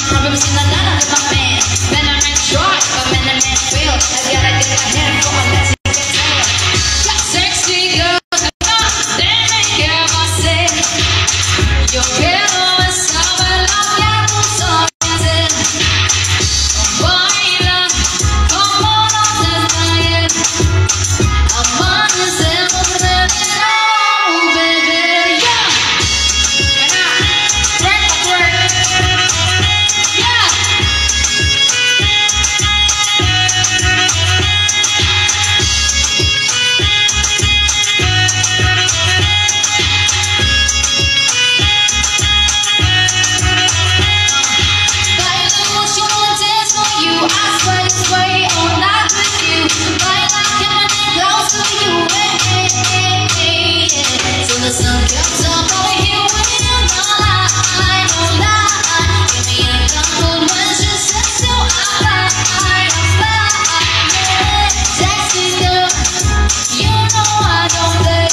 problems in the line of my man. Men are men short, but men are men real. I gotta get my hand for a messy tail. Sexy girls, they make care of myself. Yo quiero saber lo que tú sabes. Baila como no se está ayer. Amanecemos de nuevo, baby, yeah. Twerk, twerk, yeah. Baila what you want, dance for you. I sway all night with you. Baila que me close to you, hey, hey, hey, hey. So the sun comes up over here when you're not lying, don't lie. Give me a couple measures, so I fly, yeah. Sexy girl, you know I don't play.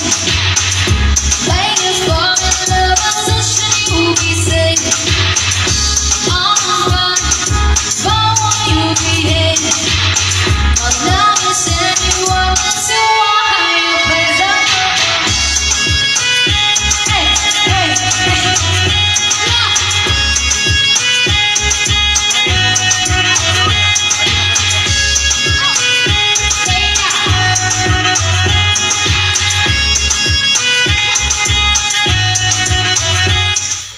Playing for the love, so should you be safe. Alright, but won't you behave? My love is anyone to a higher place. Hey, hey, hey.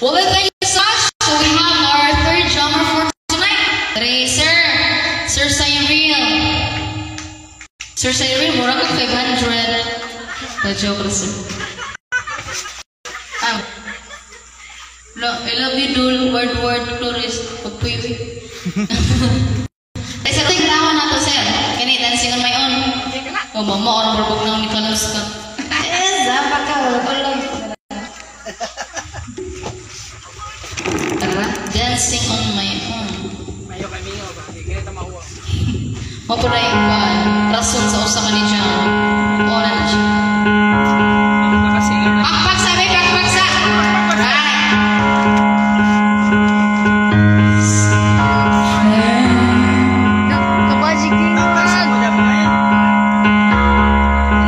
Well, thank you so much. So we have our third drummer for tonight. Today, Sir Cyril. Sir Cyril, mura ko 500. Joke lang, sir. I love you, Dul. Word, tourist. Pagpuyo. Ay, sa ito yung tawa na to, sir. Kani, dancing on my own. O, mama, orang berbog ng Nicholas ka. Zapa ka, wala. Dancing on my own. Mayo kami nga ba? Kaya tamawa. Mapuray ko rason sa usa ni John. Orange. Pakpak sabi, pakpak sa. Right.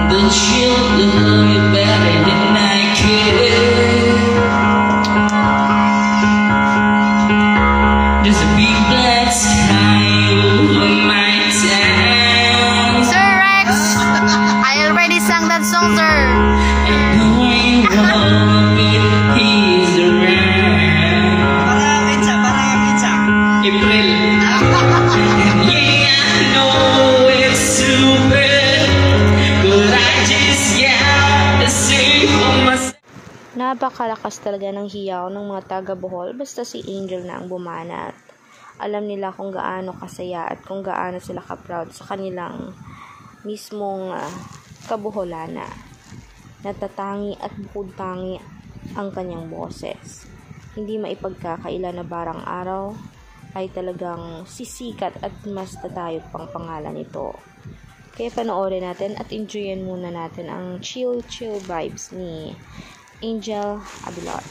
The children love you better than I could. There's a big black sky over my town. Sir Rex, I already sang that song, sir. And knowing all of he's around. April. Yeah, I know it's stupid, but I just got to say for myself. Napakalakas talaga ng hiyaw ng mga taga-Bohol basta si Angel na ang bumanat. Alam nila kung gaano kasaya at kung gaano sila ka-proud sa kanilang mismong kabuholana. Natatangi at bukod-tangi ang kanyang boses. Hindi maipagkakaila na barang araw ay talagang sisikat at mas tatayog pang pangalan nito. Kaya panoorin natin at enjoyin muna natin ang chill vibes ni Angel Abilor.